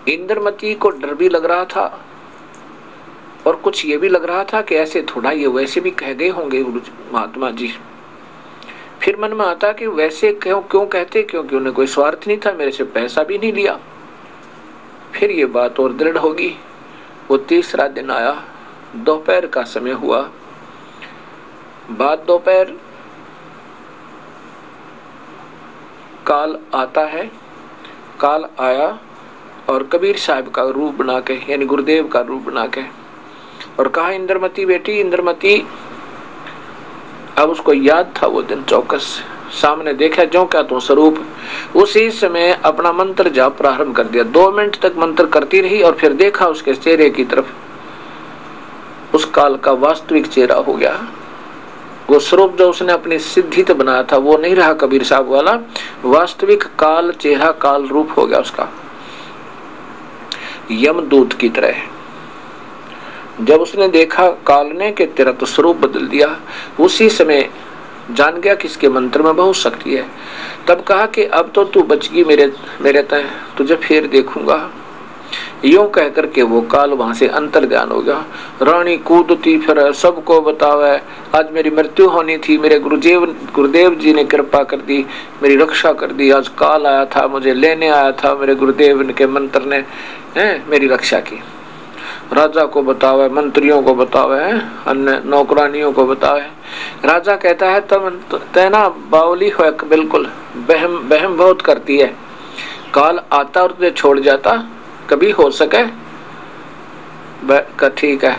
इंद्रमती को डर भी लग रहा था और कुछ ये भी लग रहा था कि ऐसे थोड़ा ये वैसे भी कह गए होंगे महात्मा जी। फिर मन में आता कि वैसे क्यों क्यों कहते, क्योंकि उन्हें कोई स्वार्थ नहीं था, मेरे से पैसा भी नहीं लिया। फिर ये बात और दृढ़ होगी। वो तीसरा दिन आया, दोपहर का समय हुआ, बाद दोपहर काल आता है। काल आया और कबीर साहब का रूप बना के, यानी गुरुदेव का रूप बना के, और कहा इंद्रमती बेटी, इंद्रमती। अब उसको याद था वो दिन चौकस, सामने देखा जो क्या तो स्वरूप। उसी समय अपना मंत्र जाप प्रारंभ कर दिया। 2 मिनट तक मंत्र करती रही और फिर देखा उसके चेहरे की तरफ, उस काल का वास्तविक चेहरा हो गया। वो स्वरूप जो उसने अपनी सिद्धि तो बनाया था वो नहीं रहा कबीर साहब वाला, वास्तविक काल चेहरा, काल रूप हो गया उसका, यमदूत की तरह। जब उसने देखा काल ने कि तेरा तो स्वरूप बदल दिया, उसी समय जान गया कि इसके मंत्र में बहुत शक्ति है। तब कहा कि अब तो तू बच गई मेरे तय, तुझे फिर देखूंगा। यूं कहकर के वो काल वहां से अंतर ध्यान हो गया। रानी कूदती फिर सबको बतावे, आज मेरी मृत्यु होनी थी, मेरे गुरुदेव जी ने कृपा कर दी, मेरी रक्षा कर दी। आज काल आया था, मुझे लेने आया था, मेरे गुरुदेव के मंत्र ने मेरी रक्षा की। राजा को बतावे, मंत्रियों को बतावे, अन्य नौकरानियों को बतावे। राजा कहता है तब तैना बावली हो, बिल्कुल बहम बहुत करती है। काल आता और तुझे छोड़ जाता, कभी हो सके? ठीक है।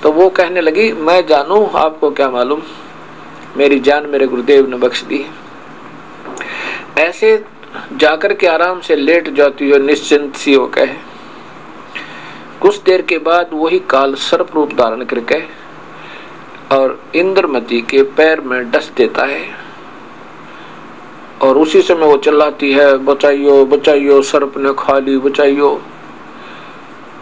तो वो कहने लगी मैं जानू, आपको क्या मालूम, मेरी जान मेरे गुरुदेव ने बख्श दी। ऐसे जाकर के आराम से लेट जाती हो, निश्चिंत सी हो कहे। कुछ देर के बाद वही काल सर्प रूप धारण करके और इंद्रमती के पैर में डस देता है, और उसी समय वो चिल्लाती है बचाइयो बचाइयो, सर्प ने खा ली, बचाइयो।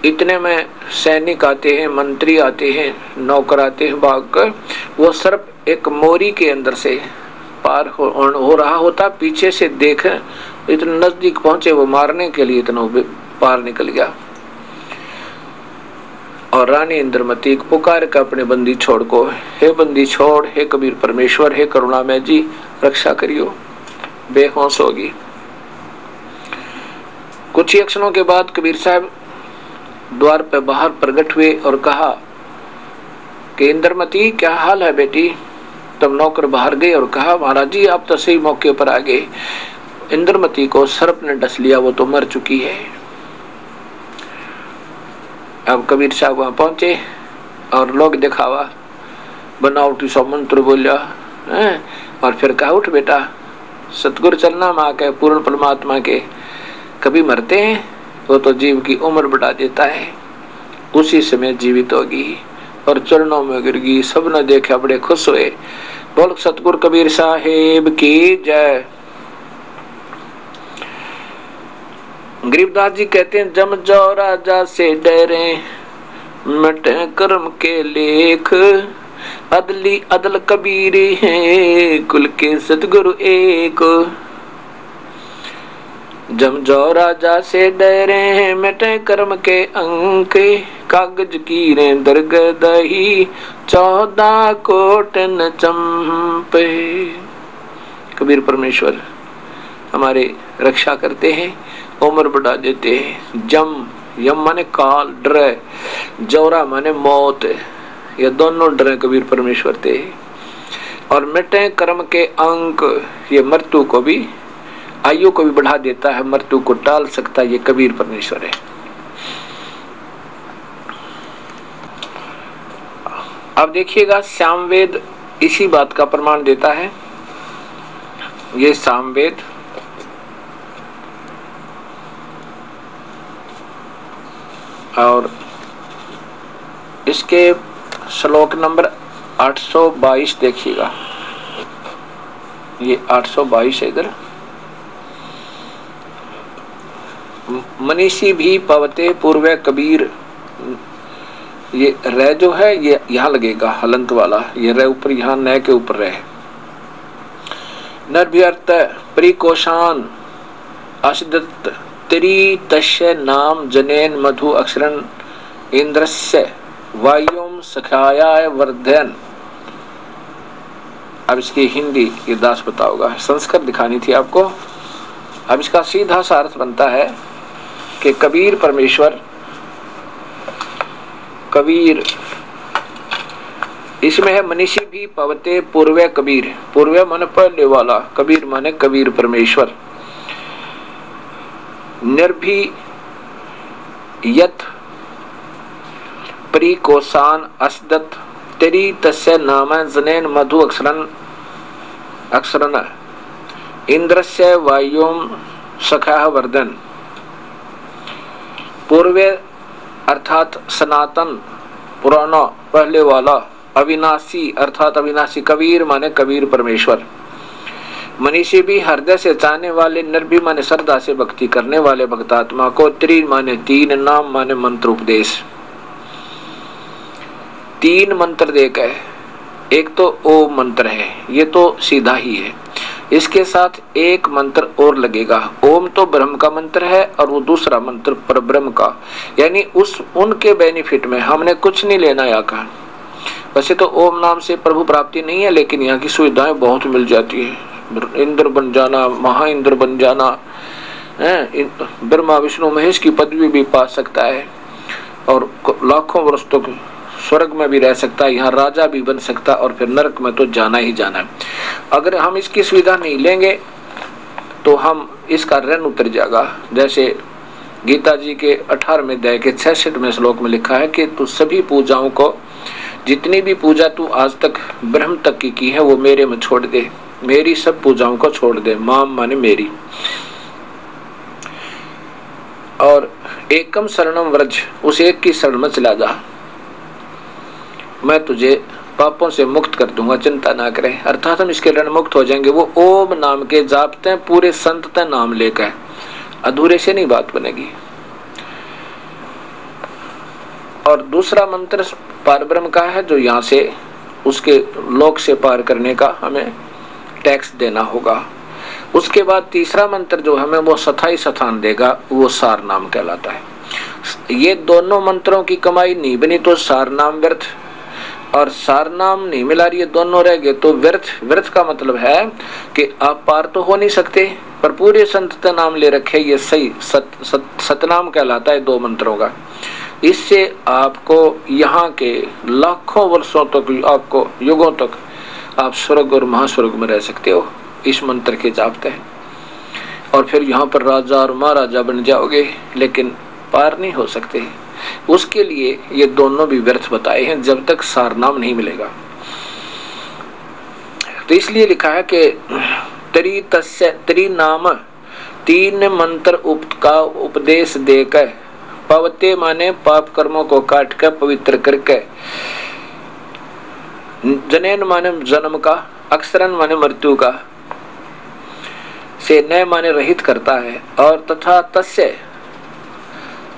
इतने में सैनिक आते हैं, मंत्री आते हैं, नौकर आते हैं भाग कर। वो सर्प एक मोरी के अंदर से पार हो रहा होता, पीछे से देख इतने नजदीक पहुंचे वो मारने के लिए, इतना पार निकल गया। और रानी इंद्रमती पुकार कर अपने बंदी छोड़ को, हे बंदी छोड़, हे कबीर परमेश्वर, हे करुणामय जी रक्षा करियो। बेहोश होगी। कुछ ही क्षणों के बाद कबीर साहब द्वार पे बाहर प्रकट हुए और कहा कि इंद्रमती क्या हाल है बेटी। तब नौकर बाहर गए और कहा महाराज जी आप तो सही मौके पर आ गए, इंद्रमती को सर्प ने डस लिया, वो तो मर चुकी है। अब कबीर साहब वहां पहुंचे और लोग दिखावा बनावटी सौ मंत्र बोलिया और फिर कहा उठ बेटा, सतगुरु चलना माँ के पूर्ण परमात्मा के कभी मरते हैं, वो तो जीव की उम्र बढ़ा देता है। उसी समय जीवित होगी और चरणों में गिर गई। सब ने देखा, बड़े खुश हुए। बोल सतगुरु कबीर साहेब की जय। गरीबदास जी कहते हैं जम जाओ राजा से डरे, मिटे कर्म के लेख, अदली अदल कबीर है, कुल के सतगुरु एक। जम जाओ राजा से डरे, मिटे कर्म के अंक, कागज की रे दरग दही, 14 कोटन चंपे। कबीर परमेश्वर हमारे रक्षा करते हैं, उम्र बढ़ा देते हैं। जम, यम माने काल, डर, जौरा माने मौत, ये दोनों डर कबीर परमेश्वर थे। और मिटे कर्म के अंक, ये मृत्यु को भी, आयु को भी बढ़ा देता है, मृत्यु को टाल सकता है, ये कबीर परमेश्वर है। अब देखिएगा सामवेद इसी बात का प्रमाण देता है। ये सामवेद और इसके श्लोक नंबर 822 देखिएगा, ये 822 है इधर। मनीषी भी पवते पूर्व कबीर, ये रे जो है ये यहाँ लगेगा हलंत वाला, ये रे ऊपर, यहाँ न के ऊपर रहे। नरभ्यर्थ परिकोशान अशदत त्री तस्य नाम जनेन मधु अक्षरन इंद्रस्य वायुम सखाया वर्धन। अब इसकी हिंदी ये दास बताओगा, संस्कृत दिखानी थी आपको। अब इसका सीधा सा अर्थ बनता है कि कबीर परमेश्वर, कबीर इसमें है मनीषी भी पवते पूर्व कबीर, पूर्व माने पहले वाला, कबीर माने कबीर परमेश्वर। निर्भी यत प्रिकोसान असदत तेरी तस्य नाम जनेन मधु अक्षरन इंद्रस्य वायुम सखा वर्धन। पूर्व अर्थात सनातन, पुराना, पहले वाला। अविनाशी अर्थात अविनाशी, कबीर माने कबीर परमेश्वर। मनीषी भी हृदय से चाहने वाले, निर्भी माने श्रद्धा से भक्ति करने वाले भक्तात्मा को, त्रि माने तीन, नाम माने मंत्र उपदेश। तीन मंत्र देकर, एक तो ओम मंत्र है, ये तो सीधा ही है, इसके साथ एक मंत्र और लगेगा। ओम तो ब्रह्म का मंत्र है और वो दूसरा मंत्र परब्रह्म का, यानी उनके बेनिफिट में हमने कुछ नहीं लेना यहाँ का। वैसे तो ओम नाम से प्रभु प्राप्ति नहीं है, लेकिन यहाँ की सुविधाएं बहुत मिल जाती है। इंद्र बन जाना, महा इंद्र बन जाना, ब्रह्मा विष्णु महेश की पदवी भी पा सकता है और लाखों वर्ष तक स्वर्ग में भी रह सकता है, यहाँ राजा भी बन सकता है और फिर नरक में तो जाना ही जाना है। अगर हम इसकी सुविधा नहीं लेंगे तो हम इसका ऋण उतर जाएगा। जैसे गीता जी के 18वें अध्याय के 66वें श्लोक में लिखा है कि तू सभी पूजाओं को, जितनी भी पूजा तू आज तक ब्रह्म तक की है, वो मेरे में छोड़ दे, मेरी सब पूजाओं को छोड़ दे। माम माने मेरी। और एकम शरणम व्रज, उस एक की शरण में चला जा, मैं तुझे पापों से मुक्त कर दूंगा, चिंता ना करें। अर्थात हम इसके ऋण मुक्त हो जाएंगे। वो ओम नाम के जापते हैं, पूरे संत नाम लेकर, अधूरे से नहीं बात बनेगी। और दूसरा मंत्र पारब्रह्म का है, जो यहाँ से उसके लोक से पार करने का हमें टैक्स देना होगा। उसके बाद तीसरा मंत्र जो हमें वो स्थायी स्थान देगा, वो सार नाम कहलाता है। ये दोनों मंत्रों की कमाई नहीं बनी तो सार नाम व्यर्थ, और सार नाम नहीं मिला, ये दोनों रह गए तो व्यर्थ। व्यर्थ का मतलब है कि आप पार तो हो नहीं सकते, पर पूरे संत नाम ले रखे, ये सही सतनाम कहलाता है दो मंत्रों का। इससे आपको यहाँ के लाखों वर्षों तक, आपको युगों तक आप स्वर्ग और महास्वर्ग में रह सकते हो इस मंत्र के जापते हैं। और फिर यहाँ पर राजा और महाराजा बन जाओगे, लेकिन पार नहीं हो सकते। उसके लिए ये दोनों भी व्यर्थ बताए हैं जब तक सार नाम नहीं मिलेगा। तो इसलिए लिखा है कि त्रि तस्य, त्रि नाम, तीन मंत्र का उपदेश देकर, पवते माने पाप कर्मों को काट कर पवित्र करके, जनेन माने जन्म का, अक्षरन माने मृत्यु का, से न माने रहित करता है, और तथा तस्य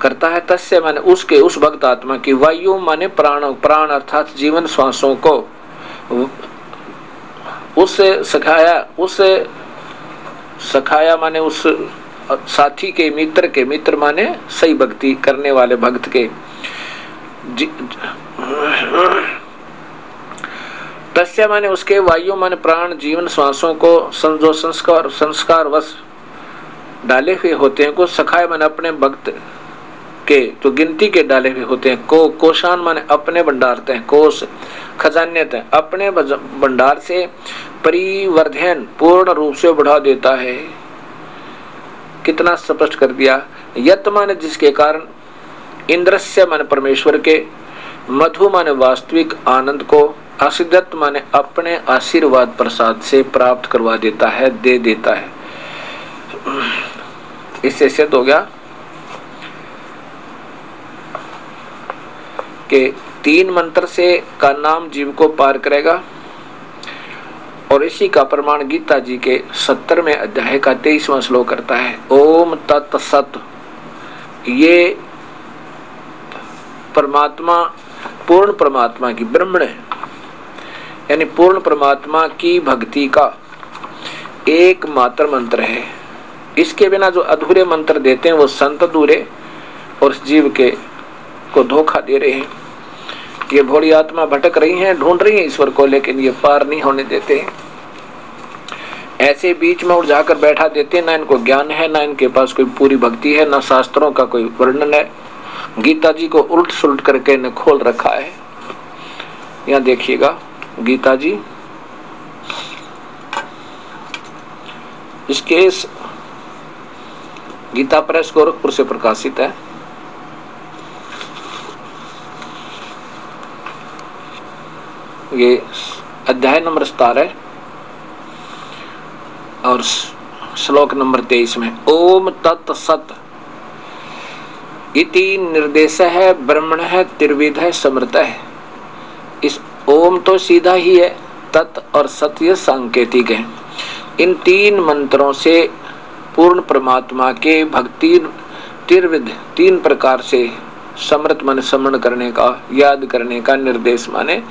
करता है, तस्य माने उसके, उस भक्त आत्मा की, वायु माने प्राण, प्राण अर्थात जीवन श्वासों को, उससे सखाया माने उस साथी के, मित्र के, मित्र माने सही भक्ति करने वाले भक्त के, तस्य माने उसके, वायु माने प्राण, जीवन श्वासों को जो संस्कार वश डाले हुए होते हैं, को सखाया माने अपने भक्त के जो गिनती के डाले हुए होते हैं, को कोशान माने अपने भंडारते हैं, कोश खजान्यत है, अपने भंडार से परिवर्धन पूर्ण रूप से बढ़ा देता है। कितना स्पष्ट कर दिया। यत माने जिसके कारण, इंद्रस्य माने परमेश्वर के, मधु माने वास्तविक आनंद को, आशीर्दत माने अपने आशीर्वाद प्रसाद से प्राप्त करवा देता है, दे देता है। इससे सिद्ध हो गया कि तीन मंत्र से का नाम जीव को पार करेगा। और इसी का प्रमाण गीता जी के 70वें अध्याय का 23वां श्लोक करता है। ओम तत्सत, ये परमात्मा, पूर्ण परमात्मा की, ब्रह्मण यानी पूर्ण परमात्मा की भक्ति का एकमात्र मंत्र है। इसके बिना जो अधूरे मंत्र देते हैं वो संत अधूरे और इस जीव के को धोखा दे रहे हैं। ये भोली आत्मा भटक रही हैं, ढूंढ रही हैं ईश्वर को, लेकिन ये पार नहीं होने देते हैं। ऐसे बीच में उड़ जाकर बैठा देते हैं, ना इनको ज्ञान है, ना इनके पास कोई पूरी भक्ति है, ना शास्त्रों का कोई वर्णन है। गीता जी को उल्ट सुलट करके इन्हें खोल रखा है। यहाँ देखिएगा गीता जी, इसके गीता प्रेस गोरखपुर से प्रकाशित है। ये अध्याय नंबर 17 और श्लोक नंबर 23 में ओम तत् सत इति निर्देश है, ब्रह्मण है, त्रिविध है, समृत है। इस ओम तो सीधा ही है, तत् और सत्य सांकेतिक है। इन तीन मंत्रों से पूर्ण परमात्मा के भक्ति त्रिविध, तीन प्रकार से समृत मन स्मरण करने का, याद करने का निर्देश माने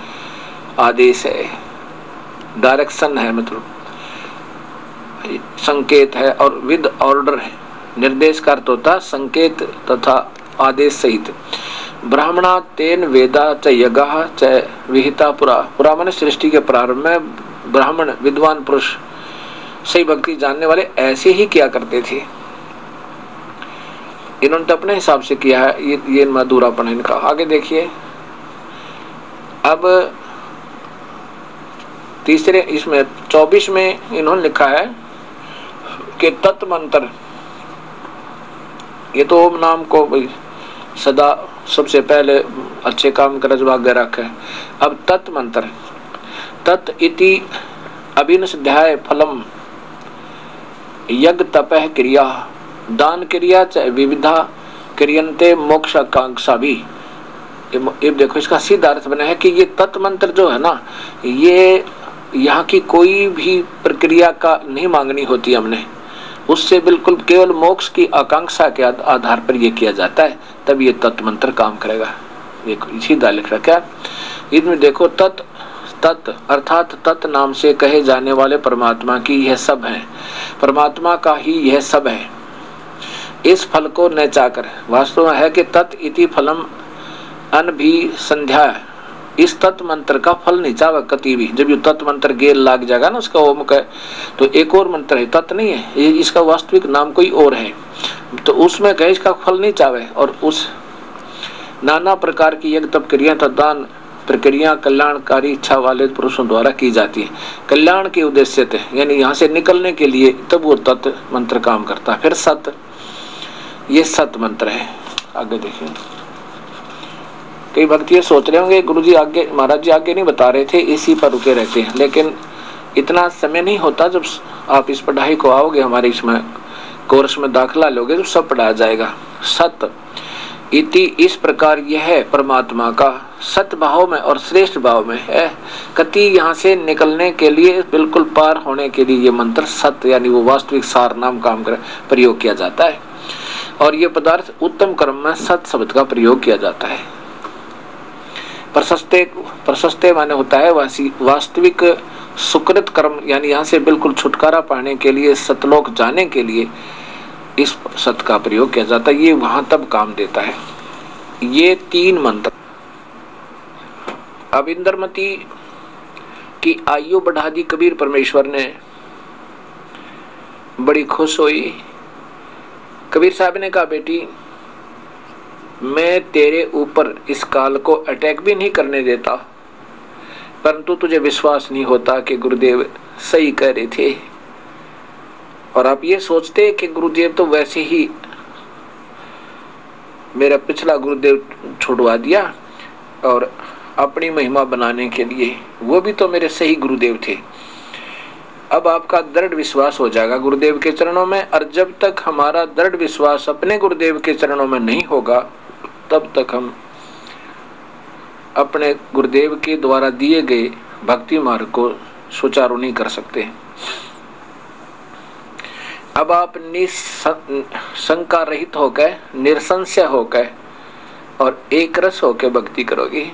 आदेश है, डायरेक्शन है, मतलब संकेत है। और विद ऑर्डर है। निर्देश का अर्थ होता संकेत तथा आदेश सहित। ब्राह्मणा तेन वेदा च यज्ञ च विहिता पुरा। पुरा माने सृष्टि के प्रारंभ में ब्राह्मण विद्वान पुरुष सही भक्ति जानने वाले ऐसे ही किया करते थे। इन्होंने तो अपने हिसाब से किया है, ये मधुरापन है इनका। आगे देखिए, अब तीसरे इसमें 24 में इन्होंने लिखा है कि तत् मंत्र, ये तो ओम नाम को सदा सबसे पहले अच्छे काम का रजवाग रखा है। अब तत् मंत्र, तत् इति अभिनस्ध्याय फलम यज्ञ तपः क्रिया दान क्रिया च विविधा क्रियन्ते मोक्ष आकांक्षा भी। ये देखो इसका सीधा अर्थ बना है कि ये तत् मंत्र जो है ना, ये यहाँ की कोई भी प्रक्रिया का नहीं मांगनी होती हमने, उससे बिल्कुल केवल मोक्ष की आकांक्षा के आधार पर यह किया जाता है, तब ये तत् मंत्र काम करेगा। देखो सीधा लिख रखा है इसमें, देखो तत् तत् अर्थात तत् नाम से कहे जाने वाले परमात्मा की यह सब है, परमात्मा का ही यह सब है। इस फल को न चाकर, वास्तव में है कि तत् इति फलम अन भी संध्या, इस तत् मंत्र का फल नहीं चाहे कति भी। जब ये तत् मंत्र गेल लाग जाएगा ना उसका ओम का, तो एक और मंत्र है, तत् नहीं है ये, इसका वास्तविक नाम कोई और है, तो उसमें कहे इसका फल नहीं चाहे। और उस नाना प्रकार की यज्ञ तप क्रिया तथा दान प्रक्रिया कल्याणकारी इच्छा वाले पुरुषों द्वारा की जाती है, कल्याण के उद्देश्य थे, यानी यहाँ से निकलने के लिए, तब वो तत् मंत्र काम करता है। फिर सत, ये सत मंत्र है। आगे देखिए, कई भक्त ये सोच रहे होंगे गुरुजी आगे, महाराज जी आगे नहीं बता रहे थे, इसी पर रुके रहते हैं, लेकिन इतना समय नहीं होता। जब आप इस पढ़ाई को आओगे, हमारे इसमें कोर्स में दाखिला लोगे, तो सब पढ़ाया जाएगा। सत इति इस प्रकार यह है परमात्मा का सत भाव में और श्रेष्ठ भाव में है। कति यहाँ से निकलने के लिए, बिल्कुल पार होने के लिए ये मंत्र सत, यानी वो वास्तविक सार नाम काम कर प्रयोग किया जाता है। और ये पदार्थ उत्तम कर्म में सत शब्द का प्रयोग किया जाता है। प्रशस्ते, प्रशस्ते माने होता है वास्तविक सुकृत कर्म, यानी यहाँ से बिल्कुल छुटकारा पाने के लिए, सतलोक जाने के लिए इस सत का प्रयोग किया जाता है। ये वहां तब काम देता है। ये तीन मंत्र। अब इंद्रमती की आयु बढ़ा दी कबीर परमेश्वर ने, बड़ी खुश हुई। कबीर साहब ने कहा, बेटी मैं तेरे ऊपर इस काल को अटैक भी नहीं करने देता, परंतु तुझे विश्वास नहीं होता कि गुरुदेव सही कह रहे थे। और आप ये सोचते कि गुरुदेव तो वैसे ही मेरा पिछला गुरुदेव छुड़वा दिया और अपनी महिमा बनाने के लिए, वो भी तो मेरे सही गुरुदेव थे। अब आपका दृढ़ विश्वास हो जाएगा गुरुदेव के चरणों में। और जब तक हमारा दृढ़ विश्वास अपने गुरुदेव के चरणों में नहीं होगा, तब तक हम अपने गुरुदेव के द्वारा दिए गए भक्ति मार्ग को सुचारू नहीं कर सकते। अब आप निशंका रहित होकर, निरसंशय होकर और एक रस होकर भक्ति करोगे।